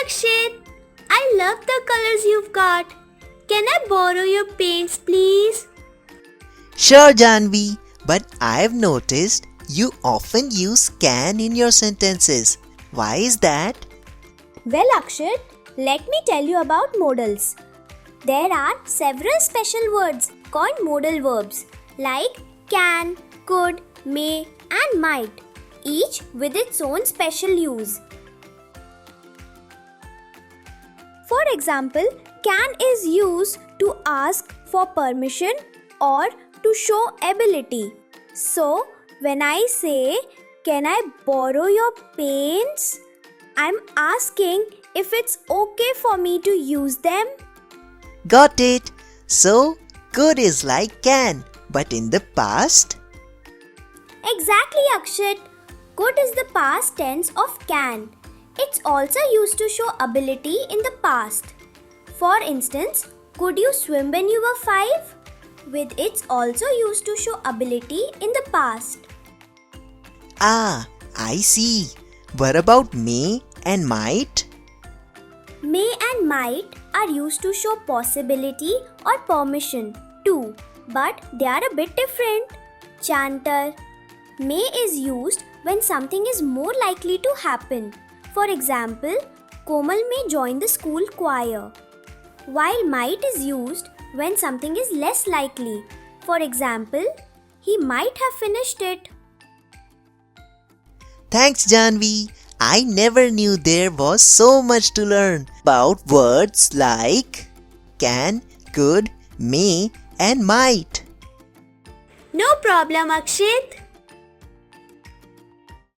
Akshit! I love the colors you've got. Can I borrow your paints, please? Sure, Janvi, but I've noticed you often use can in your sentences. Why is that? Well, Akshit, let me tell you about modals. There are several special words called modal verbs like can, could, may, and might, each with its own special use. For example, can is used to ask for permission or to show ability. So, when I say, "Can I borrow your paints?" I'm asking if it's okay for me to use them. Got it. So, could is like can, but in the past? Exactly, Akshit. Could is the past tense of can. It's also used to show ability in the past. For instance, could you swim when you were 5? With it's also used to show ability in the past. Ah, I see. What about may and might? May and might are used to show possibility or permission too, but they are a bit different. Chanter. May is used when something is more likely to happen. For example, Komal may join the school choir. While might is used when something is less likely. For example, he might have finished it. Thanks, Janvi. I never knew there was so much to learn about words like can, could, may, and might. No problem, Akshit.